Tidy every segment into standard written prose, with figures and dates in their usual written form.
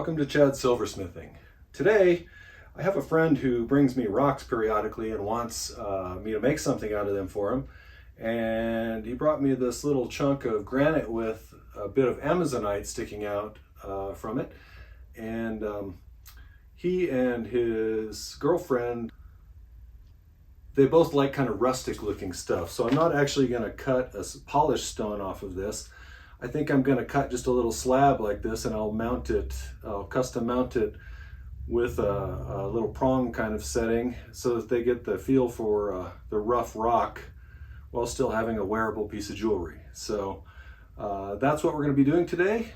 Welcome to Chad's Silversmithing. Today, I have a friend who brings me rocks periodically and wants me to make something out of them for him. And he brought me this little chunk of granite with a bit of amazonite sticking out from it. And he and his girlfriend, they both like kind of rustic looking stuff. So I'm not actually going to cut a polished stone off of this. I think I'm going to cut just a little slab like this, and I'll mount it, I'll custom mount it with a little prong kind of setting so that they get the feel for the rough rock while still having a wearable piece of jewelry. So that's what we're going to be doing today.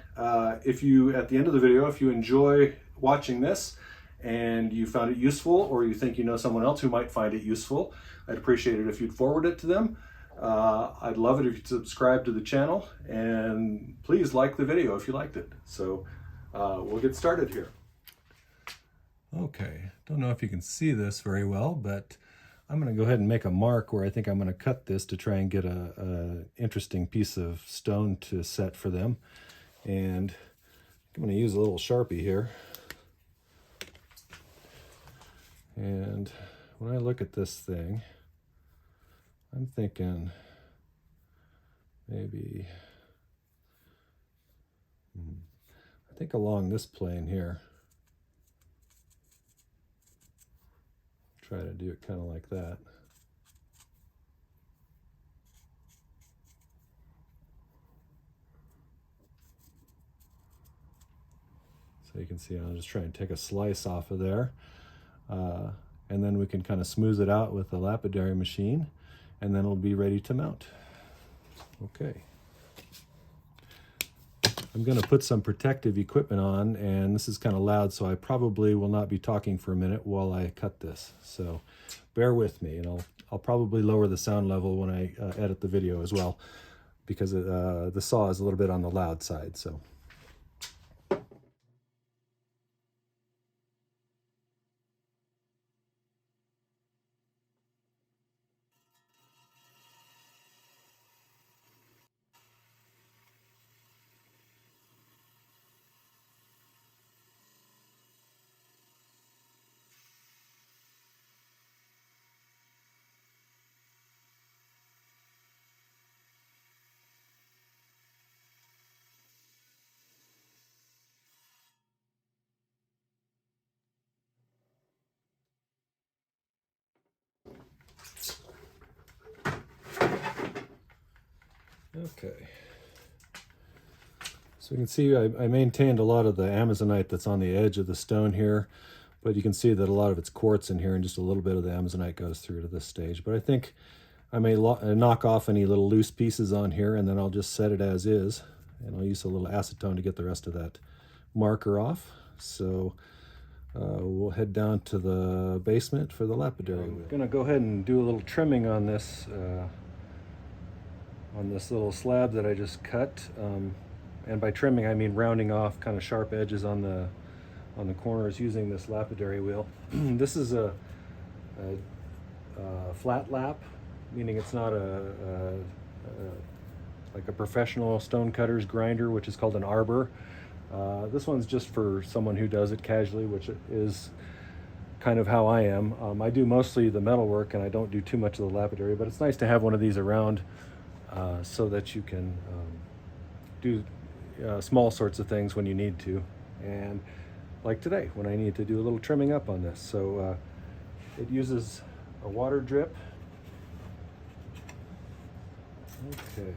If you, at the end of the video, if you enjoy watching this and you found it useful, or you think you know someone else who might find it useful, I'd appreciate it if you'd forward it to them. I'd love it if you'd subscribe to the channel, and please like the video if you liked it. So we'll get started here. Okay, don't know if you can see this very well, but I'm going to go ahead and make a mark where I think I'm going to cut this to try and get a interesting piece of stone to set for them. And I'm going to use a little Sharpie here. And when I look at this thing, I'm thinking maybe, I think along this plane here. Try to do it kind of like that. So you can see I'll just try and take a slice off of there. And then we can kind of smooth it out with a lapidary machine, and then it'll be ready to mount. Okay. I'm going to put some protective equipment on, and this is kind of loud, so I probably will not be talking for a minute while I cut this. So bear with me, and I'll probably lower the sound level when I edit the video as well, because the saw is a little bit on the loud side. So. Okay, so you can see I maintained a lot of the amazonite that's on the edge of the stone here, but you can see that a lot of it's quartz in here, and just a little bit of the amazonite goes through to this stage. But I think I may knock off any little loose pieces on here, and then I'll just set it as is, and I'll use a little acetone to get the rest of that marker off. So we'll head down to the basement for the lapidary. I'm gonna go ahead and do a little trimming on this little slab that I just cut, and by trimming I mean rounding off kind of sharp edges on the corners using this lapidary wheel. This is a flat lap, meaning it's not like a professional stone cutter's grinder, which is called an arbor. This one's just for someone who does it casually, which is kind of how I am. I do mostly the metal work, and I don't do too much of the lapidary, but it's nice to have one of these around so that you can do small sorts of things when you need to. And like today, when I need to do a little trimming up on this. So it uses a water drip. Okay.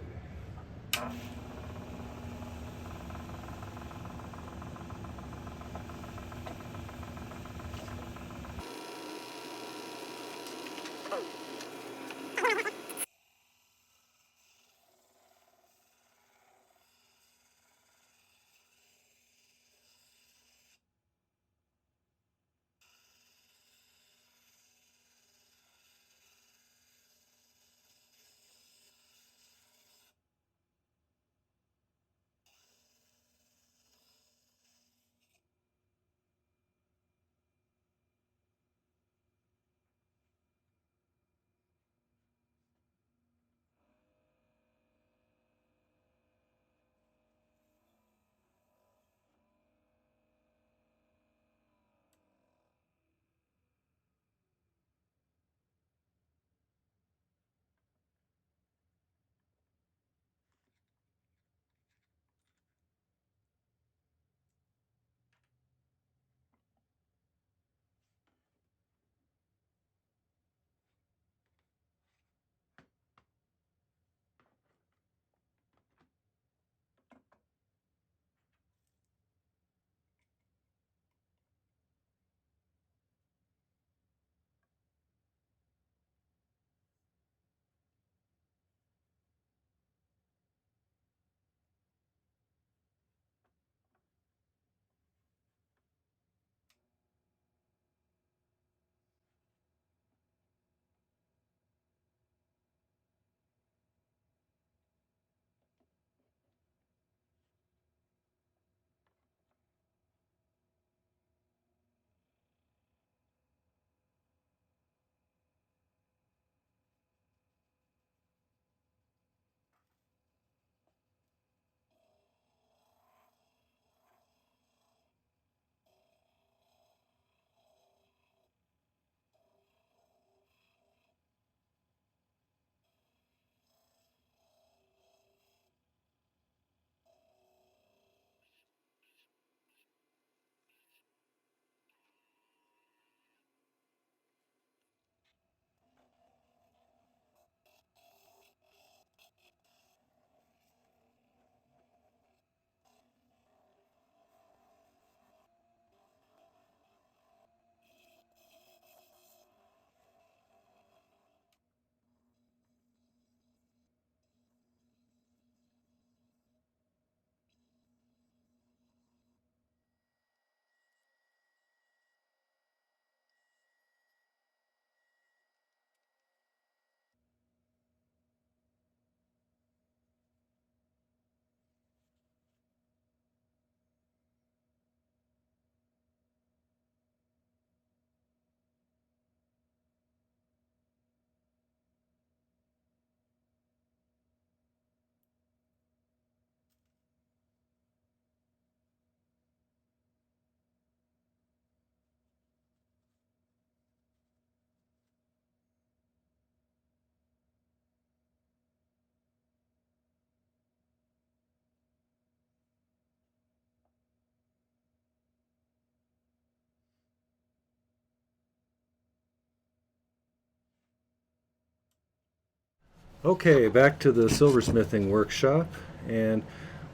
Okay, back to the silversmithing workshop, and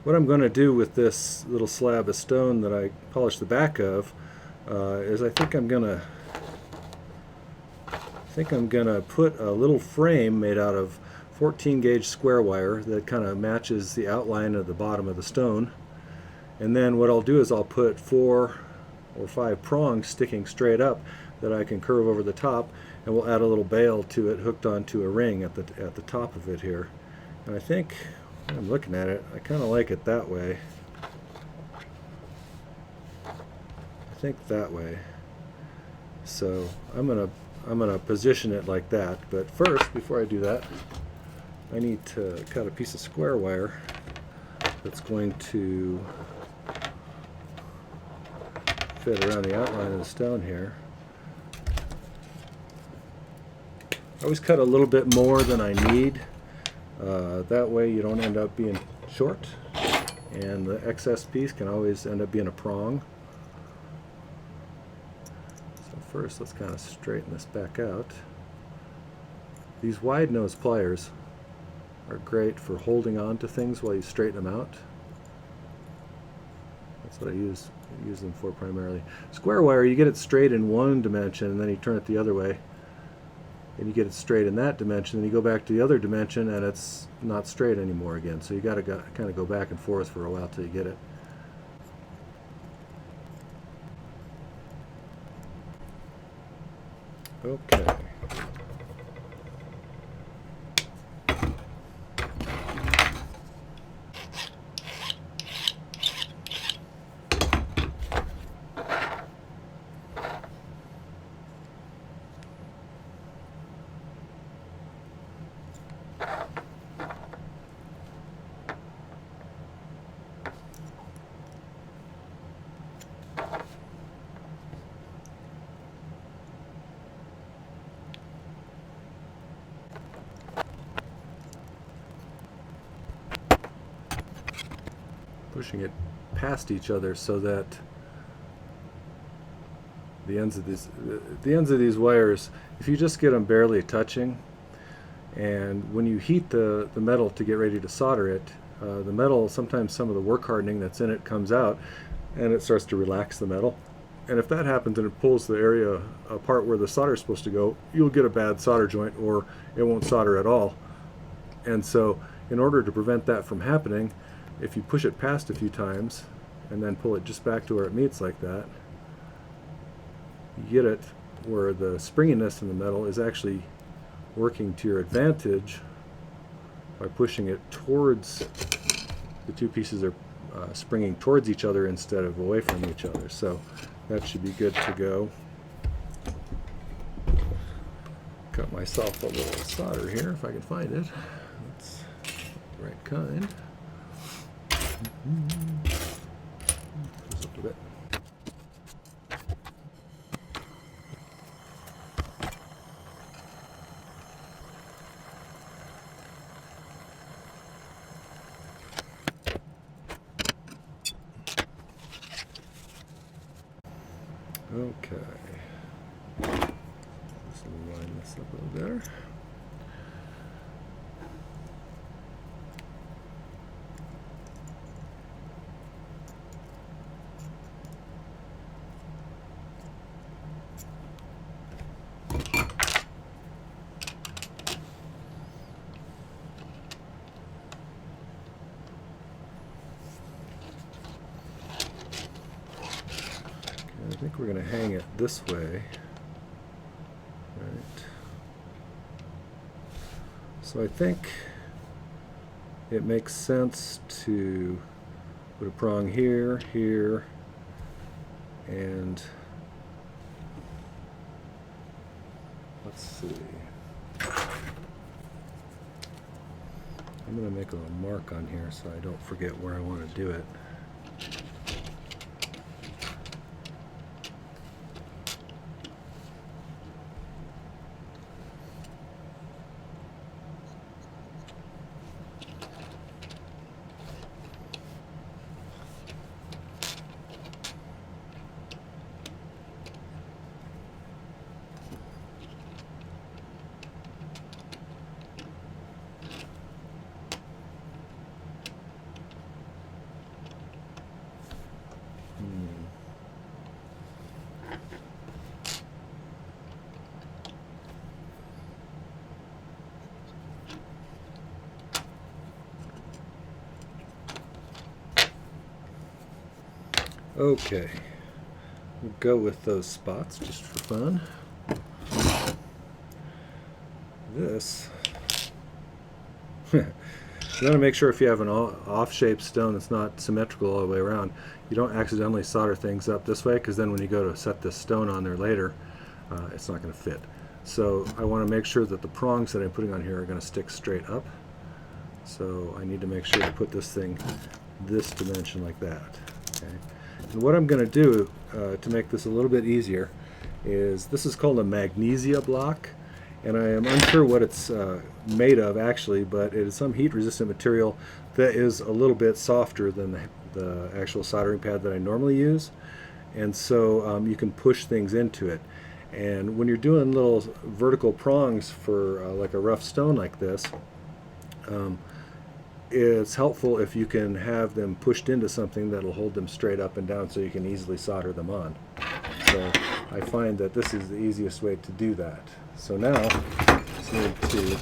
what I'm going to do with this little slab of stone that I polished the back of is I think I'm gonna put a little frame made out of 14 gauge square wire that kind of matches the outline of the bottom of the stone. And then what I'll do is I'll put 4 or 5 prongs sticking straight up that I can curve over the top, and we'll add a little bail to it hooked onto a ring at the top of it here. And I think, when I'm looking at it, I kind of like it that way. I think that way. So I'm gonna position it like that. But first, before I do that, I need to cut a piece of square wire that's going to fit around the outline of the stone here. I always cut a little bit more than I need. That way you don't end up being short, and the excess piece can always end up being a prong. So first, let's kind of straighten this back out. These wide nose pliers are great for holding on to things while you straighten them out. That's what I use them for primarily. Square wire, you get it straight in one dimension, and then you turn it the other way, and you get it straight in that dimension, and you go back to the other dimension, and it's not straight anymore again. So you got to kind of go back and forth for a while till you get it. Okay. Pushing it past each other so that the ends of these wires, if you just get them barely touching, and when you heat the metal to get ready to solder it, the metal, sometimes some of the work hardening that's in it comes out, and it starts to relax the metal. And if that happens and it pulls the area apart where the solder is supposed to go, you'll get a bad solder joint, or it won't solder at all. And so in order to prevent that from happening, if you push it past a few times and then pull it just back to where it meets like that, you get it where the springiness in the metal is actually working to your advantage by pushing it towards, the two pieces are springing towards each other instead of away from each other. So that should be good to go. Cut myself a little solder here if I can find it. That's the right kind. Just a little bit. Okay. Just line this up a little better. I think we're going to hang it this way, right? So I think it makes sense to put a prong here, here, and let's see. I'm going to make a little mark on here so I don't forget where I want to do it. Okay, we'll go with those spots just for fun. This, you want to make sure if you have an off-shaped stone that's not symmetrical all the way around, you don't accidentally solder things up this way, because then when you go to set this stone on there later, it's not going to fit. So I want to make sure that the prongs that I'm putting on here are going to stick straight up. So I need to make sure to put this thing this dimension like that. Okay. And what I'm going to do to make this a little bit easier is, this is called a magnesia block, and I am unsure what it's made of actually, but it is some heat resistant material that is a little bit softer than the actual soldering pad that I normally use, and so you can push things into it. And when you're doing little vertical prongs for like a rough stone like this, it's helpful if you can have them pushed into something that'll hold them straight up and down so you can easily solder them on. So I find that this is the easiest way to do that. So now I just need to,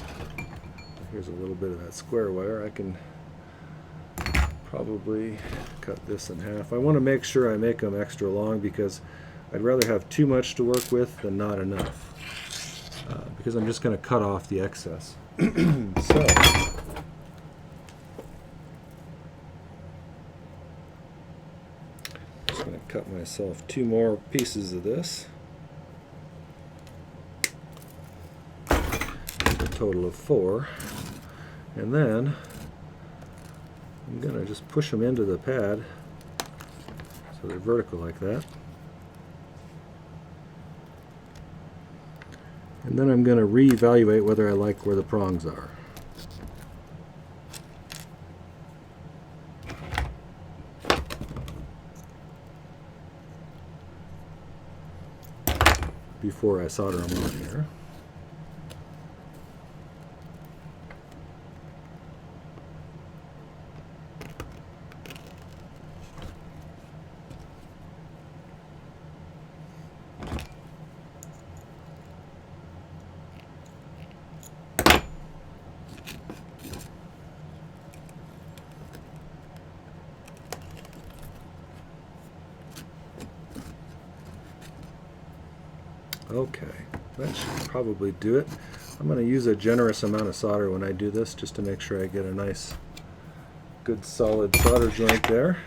here's a little bit of that square wire. I can probably cut this in half. I want to make sure I make them extra long, because I'd rather have too much to work with than not enough, because I'm just going to cut off the excess. So just going to cut myself 2 more pieces of this, a total of 4, and then I'm going to just push them into the pad so they're vertical like that. And then I'm going to reevaluate whether I like where the prongs are. Before I solder them on here. Okay, that should probably do it. I'm going to use a generous amount of solder when I do this, just to make sure I get a nice, good solid solder joint there.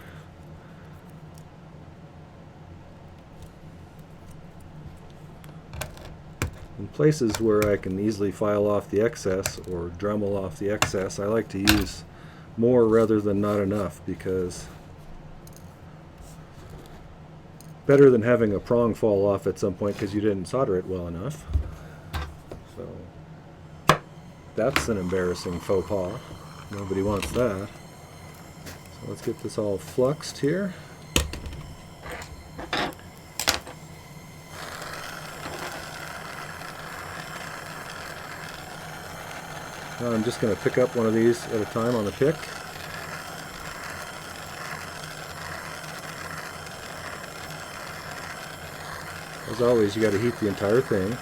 In places where I can easily file off the excess or Dremel off the excess, I like to use more rather than not enough, because better than having a prong fall off at some point because you didn't solder it well enough. So that's an embarrassing faux pas. Nobody wants that. So let's get this all fluxed here. Now I'm just going to pick up one of these at a time on the pick. As always, you got to heat the entire thing.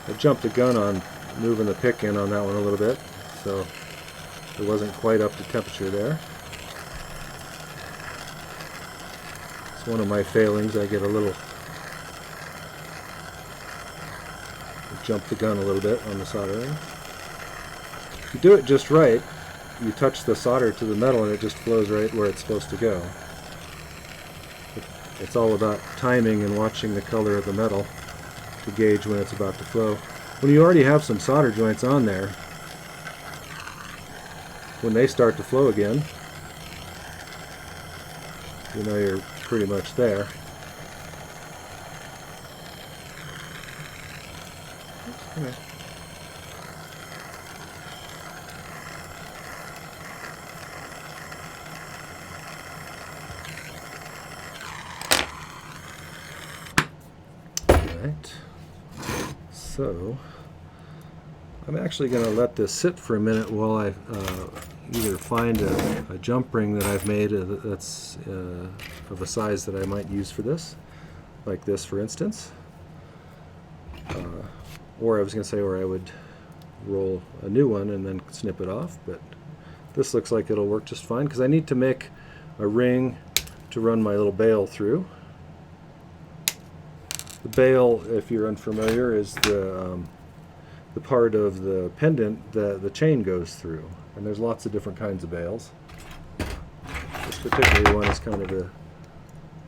I jumped the gun on moving the pick in on that one a little bit, so it wasn't quite up to temperature there. It's one of my failings. I get a little, jump the gun a little bit on the soldering. If you do it just right, you touch the solder to the metal and it just flows right where it's supposed to go. It's all about timing and watching the color of the metal to gauge when it's about to flow. When you already have some solder joints on there, when they start to flow again, you know you're pretty much there. Okay. Alright, so I'm actually going to let this sit for a minute while I either find a jump ring that I've made that's of a size that I might use for this, like this for instance, or I was going to say, or I would roll a new one and then snip it off, but this looks like it'll work just fine because I need to make a ring to run my little bail through. The bail, if you're unfamiliar, is the part of the pendant that the chain goes through, and there's lots of different kinds of bails. This particular one is kind of a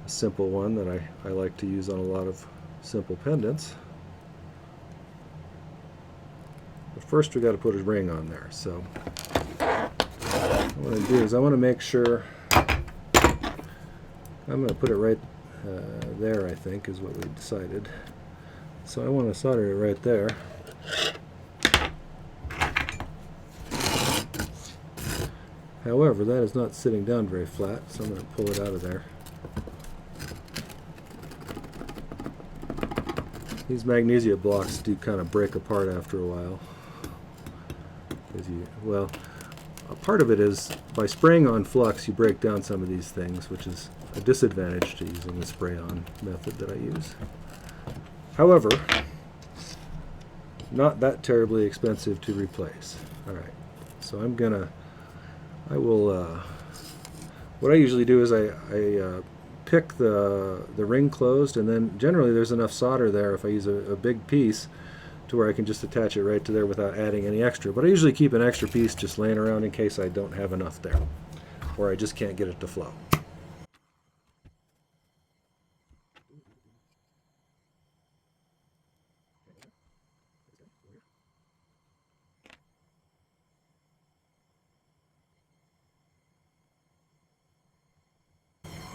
simple one that I like to use on a lot of simple pendants. But first we got to put a ring on there. So what I'm going to do is I want to make sure, I'm going to put it right there, I think is what we decided. So I want to solder it right there. However, that is not sitting down very flat, so I'm going to pull it out of there. These magnesia blocks do kind of break apart after a while. Well, a part of it is by spraying on flux you break down some of these things, which is a disadvantage to using the spray-on method that I use. However, not that terribly expensive to replace. Alright, so what I usually do is I pick the ring closed, and then generally there's enough solder there if I use a big piece to where I can just attach it right to there without adding any extra. But I usually keep an extra piece just laying around in case I don't have enough there, or I just can't get it to flow.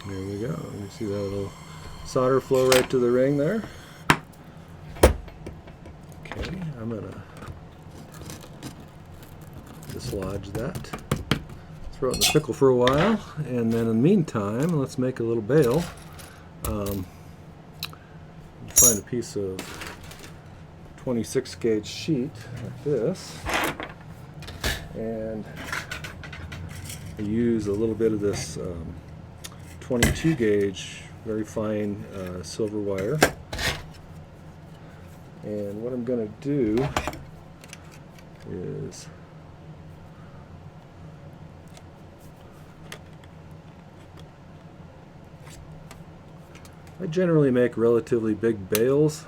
There we go. You see that little solder flow right to the ring there. Okay, I'm going to dislodge that. Throw it in the pickle for a while, and then in the meantime, let's make a little bail. Find a piece of 26 gauge sheet like this, and I use a little bit of this 22 gauge very fine silver wire, and what I'm going to do is I generally make relatively big bails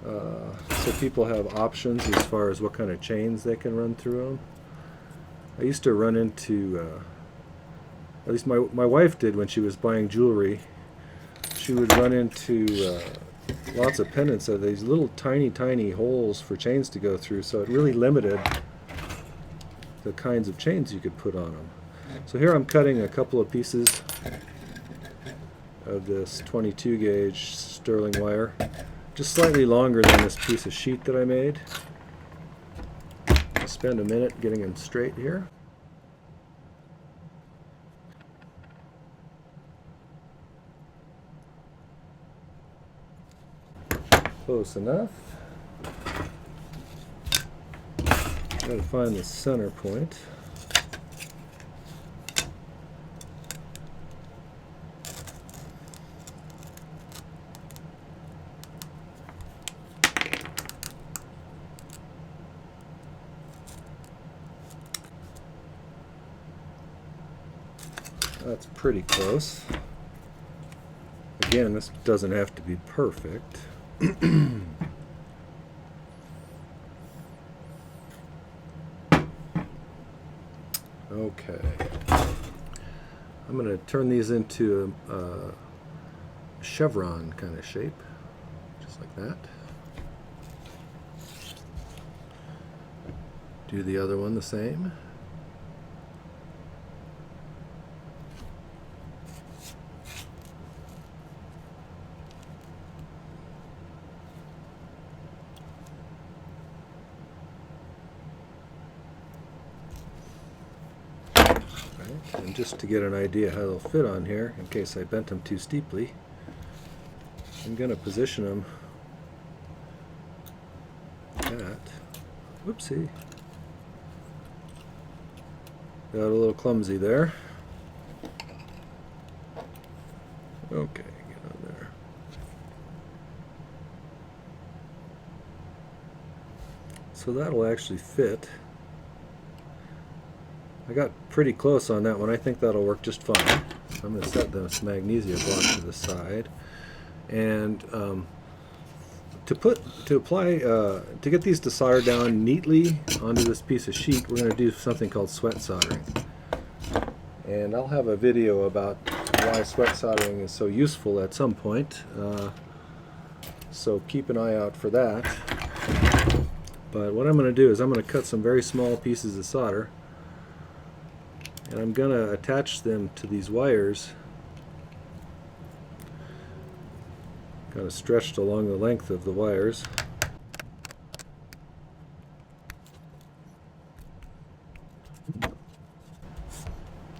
so people have options as far as what kind of chains they can run through them. I used to run into at least my wife did when she was buying jewelry. She would run into lots of pendants of these little tiny holes for chains to go through, so it really limited the kinds of chains you could put on them. So here I'm cutting a couple of pieces of this 22 gauge sterling wire, just slightly longer than this piece of sheet that I made. I'll spend a minute getting them straight here. Close enough. Got to find the center point. That's pretty close. Again, this doesn't have to be perfect. Okay. I'm going to turn these into a chevron kind of shape, just like that. Do the other one the same. And just to get an idea how they'll fit on here, in case I bent them too steeply, I'm going to position them like that. Whoopsie. Got a little clumsy there. Okay, get on there. So that'll actually fit. I got pretty close on that one. I think that'll work just fine. So I'm going to set this magnesia block to the side, and to get these to solder down neatly onto this piece of sheet, we're going to do something called sweat soldering. And I'll have a video about why sweat soldering is so useful at some point. So keep an eye out for that. But what I'm going to do is I'm going to cut some very small pieces of solder, and I'm going to attach them to these wires, kind of stretched along the length of the wires.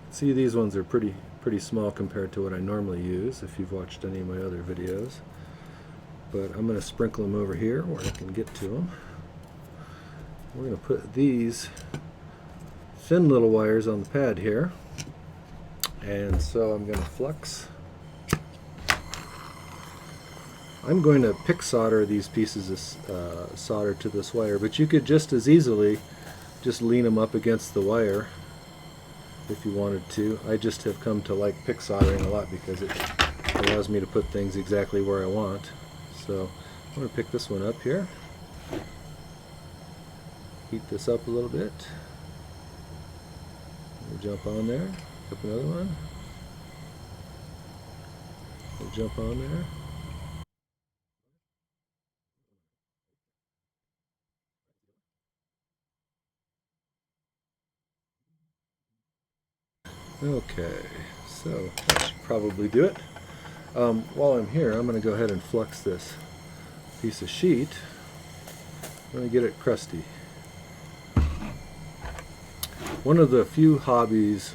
See, these ones are pretty small compared to what I normally use if you've watched any of my other videos. But I'm going to sprinkle them over here where I can get to them. We're going to put these thin little wires on the pad here, and so I'm going to flux. I'm going to pick solder these pieces of solder to this wire, but you could just as easily just lean them up against the wire if you wanted to. I just have come to like pick soldering a lot because it allows me to put things exactly where I want. So I'm going to pick this one up here, heat this up a little bit, we'll jump on there, pick up another one, we'll jump on there. Okay, so that should probably do it. While I'm here, I'm going to go ahead and flux this piece of sheet. I'm going to get it crusty. One of the few hobbies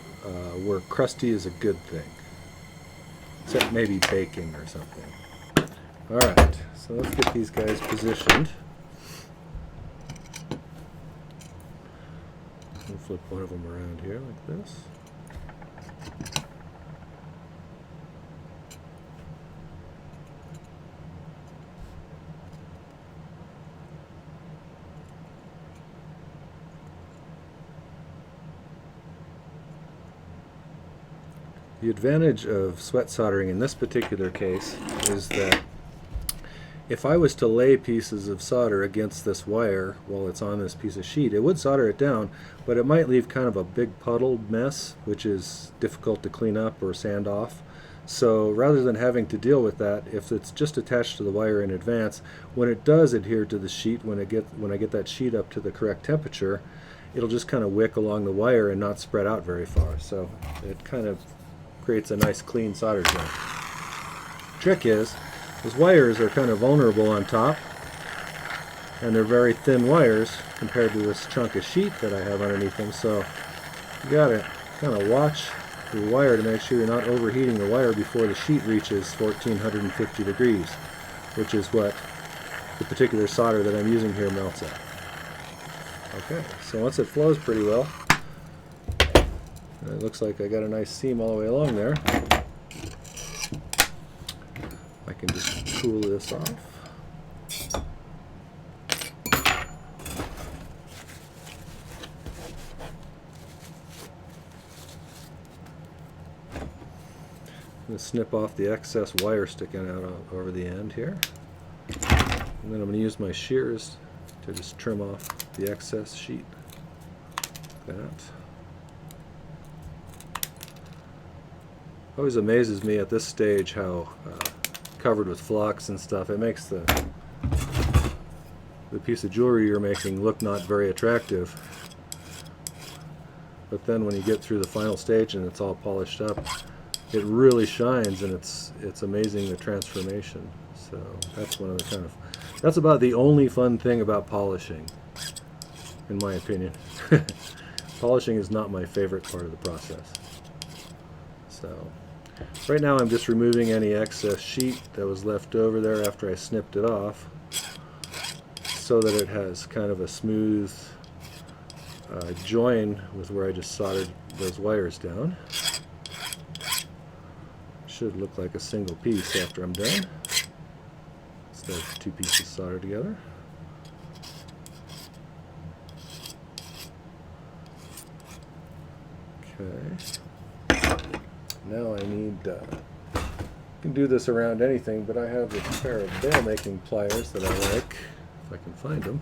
where crusty is a good thing, except maybe baking or something. Alright, so let's get these guys positioned. We'll flip one of them around here like this. The advantage of sweat soldering in this particular case is that if I was to lay pieces of solder against this wire while it's on this piece of sheet, it would solder it down, but it might leave kind of a big puddled mess, which is difficult to clean up or sand off. So rather than having to deal with that, if it's just attached to the wire in advance, when it does adhere to the sheet, when I get that sheet up to the correct temperature, it'll just kind of wick along the wire and not spread out very far. So it kind of creates a nice clean solder joint. Trick is, those wires are kind of vulnerable on top, and they're very thin wires compared to this chunk of sheet that I have underneath them, so you gotta kind of watch the wire to make sure you're not overheating the wire before the sheet reaches 1450 degrees, which is what the particular solder that I'm using here melts at. Okay, so once it flows pretty well, it looks like I got a nice seam all the way along there. I can just cool this off. I'm going to snip off the excess wire sticking out over the end here. And then I'm going to use my shears to just trim off the excess sheet. Like that. Always amazes me at this stage how covered with flux and stuff, it makes the piece of jewelry you're making look not very attractive. But then when you get through the final stage and it's all polished up, it really shines, and it's amazing the transformation. So that's one of the that's about the only fun thing about polishing, in my opinion. Polishing is not my favorite part of the process. So right now I'm just removing any excess sheet that was left over there after I snipped it off, so that it has kind of a smooth join with where I just soldered those wires down. Should look like a single piece after I'm done, instead of two pieces soldered together. Okay. Now I need, I can do this around anything, but I have a pair of bail making pliers that I like, if I can find them.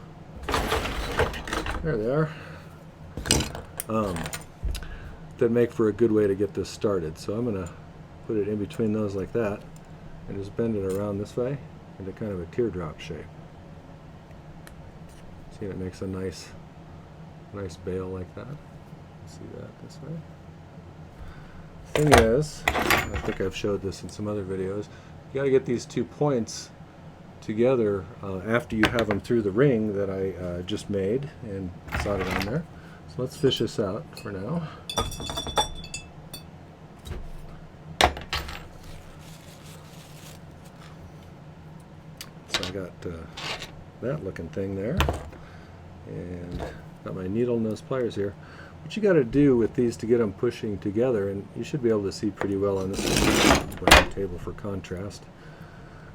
There they are. That make for a good way to get this started. So I'm going to put it in between those like that and just bend it around this way into kind of a teardrop shape. See, it makes a nice bail like that. See that this way. Thing is, I think I've showed this in some other videos, you got to get these 2 points together after you have them through the ring that I just made and soldered on there. So let's fish this out for now. So I got that looking thing there, and got my needle nose pliers here. What you got to do with these to get them pushing together, and you should be able to see pretty well on this table for contrast.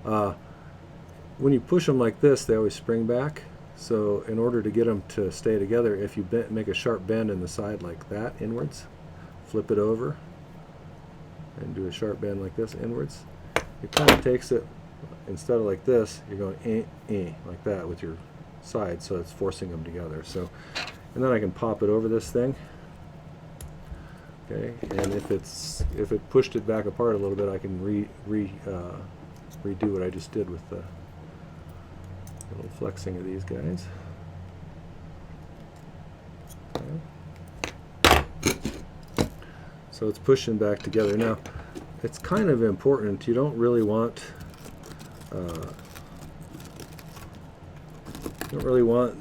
When you push them like this, they always spring back. So in order to get them to stay together, if you make a sharp bend in the side like that inwards, flip it over, and do a sharp bend like this inwards, it kind of takes it, instead of like this, you're going like that with your side, so it's forcing them together. So, and then I can pop it over this thing. Okay, and if it pushed it back apart a little bit, I can redo what I just did with the little flexing of these guys. Okay. So it's pushing back together. Now, it's kind of important. You don't really want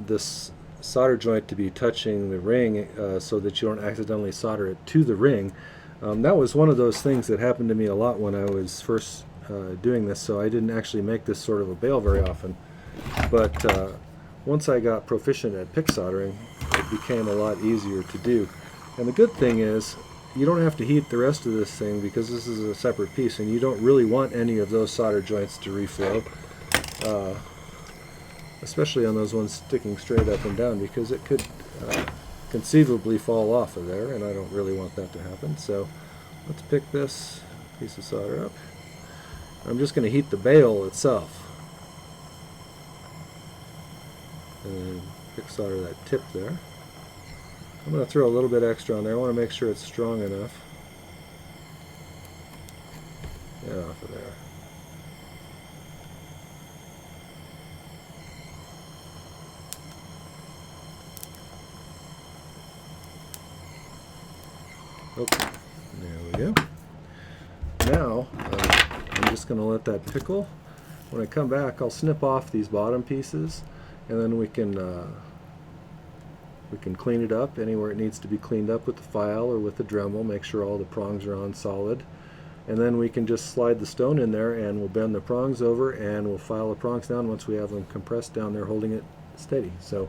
this solder joint to be touching the ring so that you don't accidentally solder it to the ring. That was one of those things that happened to me a lot when I was first doing this, so I didn't actually make this sort of a bail very often. But once I got proficient at pick soldering, it became a lot easier to do. And the good thing is, you don't have to heat the rest of this thing because this is a separate piece, and you don't really want any of those solder joints to reflow, especially on those ones sticking straight up and down, because it could conceivably fall off of there, and I don't really want that to happen. So let's pick this piece of solder up. I'm just going to heat the bail itself. And pick solder that tip there. I'm going to throw a little bit extra on there. I want to make sure it's strong enough. Get off of there. Okay, there we go. Now, I'm just going to let that pickle. When I come back, I'll snip off these bottom pieces, and then we can clean it up anywhere it needs to be cleaned up with the file or with the Dremel. Make sure all the prongs are on solid, and then we can just slide the stone in there, and we'll bend the prongs over, and we'll file the prongs down once we have them compressed down there, holding it steady. So,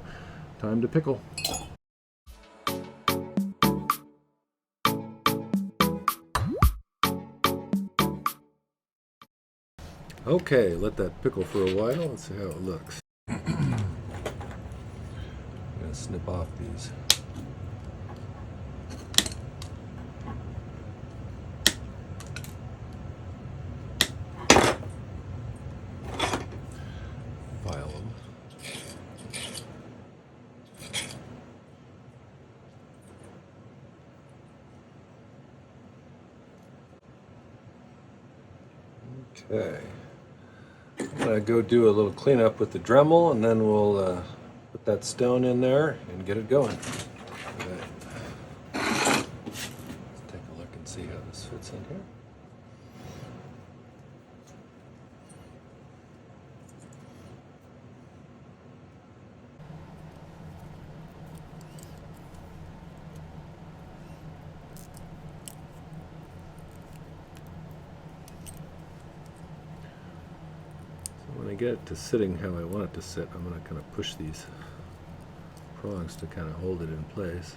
time to pickle. Okay, let that pickle for a while. Let's see how it looks. I'm going to snip off these. File them. Okay. I'm going to go do a little cleanup with the Dremel, and then we'll put that stone in there and get it going. Okay. Let's take a look and see how this fits in here. When I get it to sitting how I want it to sit, I'm going to kind of push these prongs to kind of hold it in place.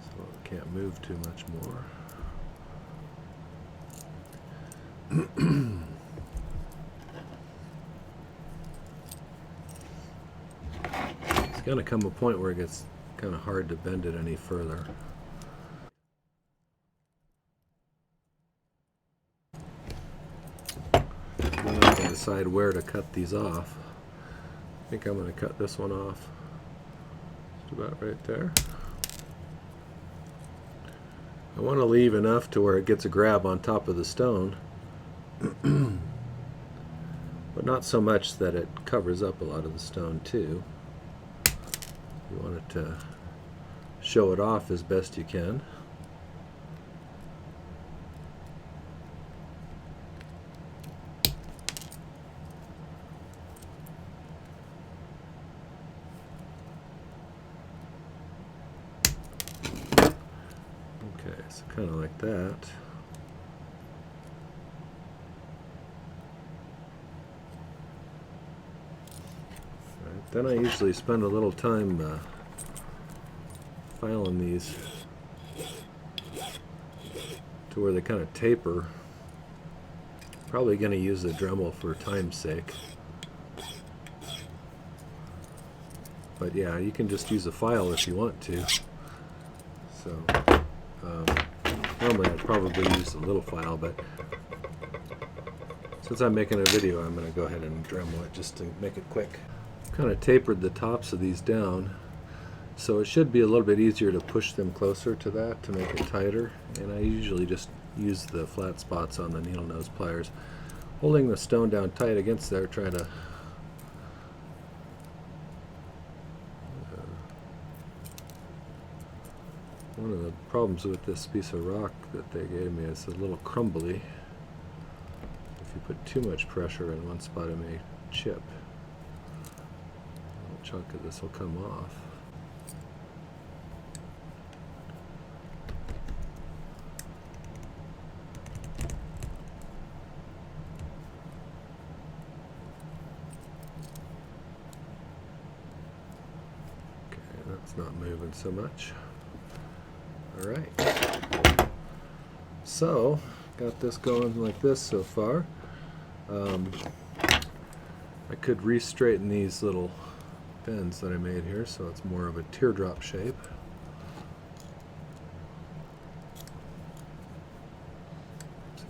So it can't move too much more. Let's going to come a point where it gets kind of hard to bend it any further. Then I can decide where to cut these off. I think I'm going to cut this one off just about right there. I want to leave enough to where it gets a grab on top of the stone, but not so much that it covers up a lot of the stone too. You want it to show it off as best you can. Okay, so kind of like that. Right, then I usually spend a little time filing these to where they kind of taper. Probably going to use a Dremel for time's sake. But yeah, you can just use a file if you want to. So normally I'd probably use a little file, but since I'm making a video, I'm going to go ahead and Dremel it just to make it quick. Kind of tapered the tops of these down, so it should be a little bit easier to push them closer to that to make it tighter. And I usually just use the flat spots on the needle nose pliers, holding the stone down tight against there, try to one of the problems with this piece of rock that they gave me is a little crumbly. If you put too much pressure in one spot, it may chip. A chunk of this will come off. Okay, that's not moving so much. All right, so got this going like this so far. I could re-straighten these little bends that I made here so it's more of a teardrop shape. See,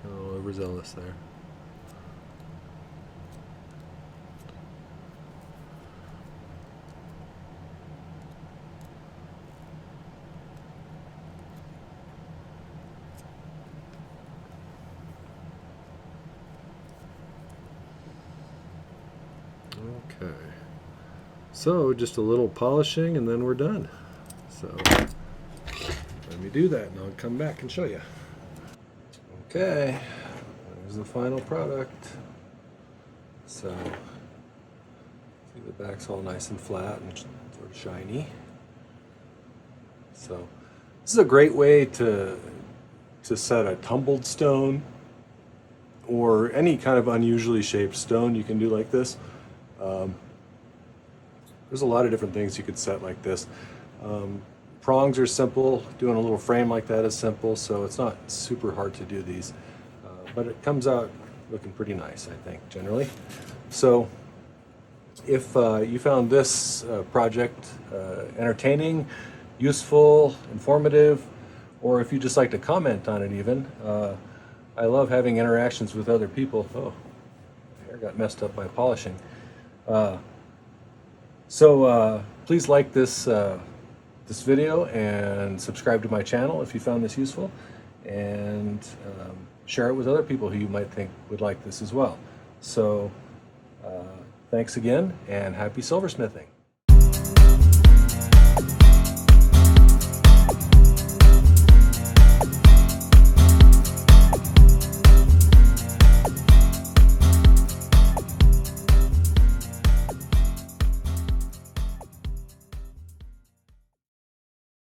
got a little overzealous there. Okay, so just a little polishing and then we're done. So let me do that and I'll come back and show you. Okay, there's the final product. So see, the back's all nice and flat and sort of shiny. So this is a great way to set a tumbled stone or any kind of unusually shaped stone you can do like this. There's a lot of different things you could set like this. Prongs are simple. Doing a little frame like that is simple, so it's not super hard to do these. But it comes out looking pretty nice, I think, generally. So if you found this project entertaining, useful, informative, or if you just like to comment on it even, I love having interactions with other people. Oh, my hair got messed up by polishing. So please like this this video and subscribe to my channel if you found this useful, and share it with other people who you might think would like this as well. So thanks again, and happy silversmithing.